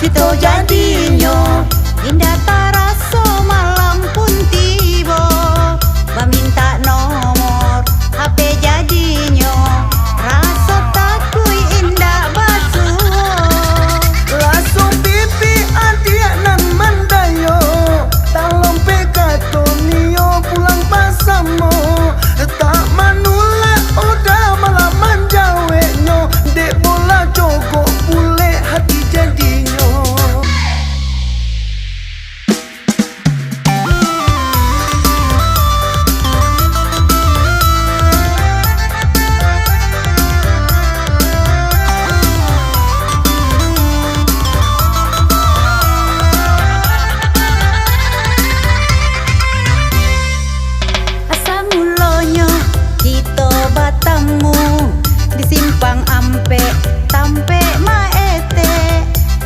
Kita jadinyo indah taraso malam pun tiba. Meminta nomor HP jadinyo rasa takui indah basuh. Langsung pipi adia nan mandayo talong pekato nio pulang pasamo. Tak manula udah malah manjawe nyo. Dek bola jogo bule hati jadinyo. Asa mulonyo kita batamu di simpang ampe tampe maete.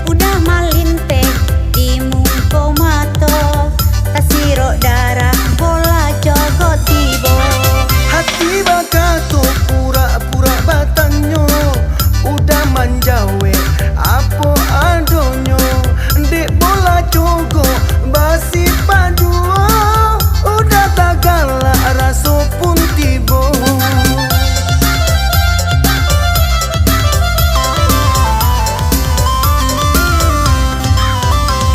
Udah malinte di mungko mato tasiro darah bola jogo tibo. Hati bakato pura-pura batanyo udah manjawe apo adonyo. Dek bola jogo basi paduo udah tagala raso pun tibo.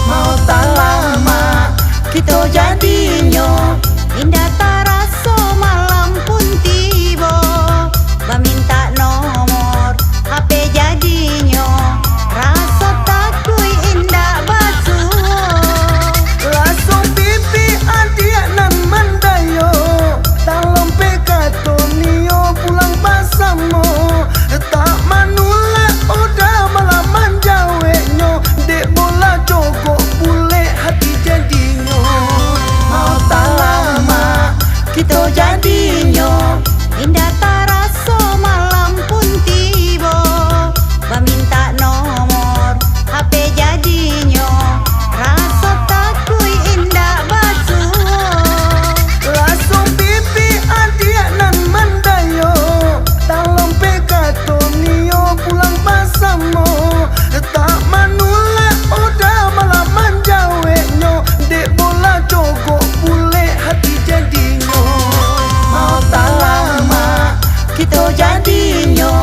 Mau tak lama kita jadinyo indah taraso malam pun tiba. Meminta nomor HP jadinyo rasa takui indah basuh. Langsung pipi adia nan mandayo talong pekato nio pulang pasamo. Tak manula udah malah manjawe nyo. Dek bola jogo bule hati jadinyo. Mau tak lama kita jadinyo indah taraso malam pun tiba. Meminta nomor HP jadinyo rasa takui indah basuh. Langsung pipi adia nan mandayo talong pekato nio pulang pasamo. Tak manula udah malah manjawe nyo. Dek bola jogo bule hati jadinyo. Mau tak lama kita jadinyo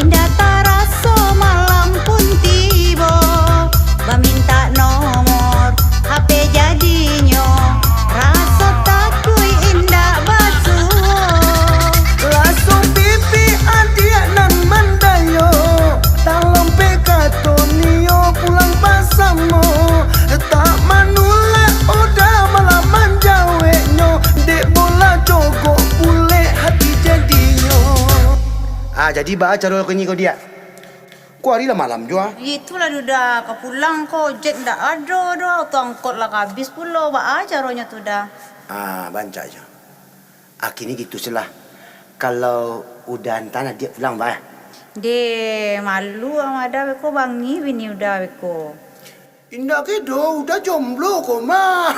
indah taraso malam pun tiba. Meminta nomor HP jadinyo rasa takui indah basuh. Langsung pipi adia nan mandayo talong pekato nio pulang pasamo. Tak manula udah malah manjawe nyo. Dek bola jogo bule hati jadinyo. Jadi baca dulu kenyi kau dia. Kau hari lah malam jua. Itulah udah kepulang kok jet ndak ada dah atau angkot lah habis pula ba aja rohnya tuh dah. Baca aja. Kini gitu selah. Kalau udah antana dia pulang bah. De malu sama ada beko bangi bini udah beko. Indah kedo udah jomblo kok mah.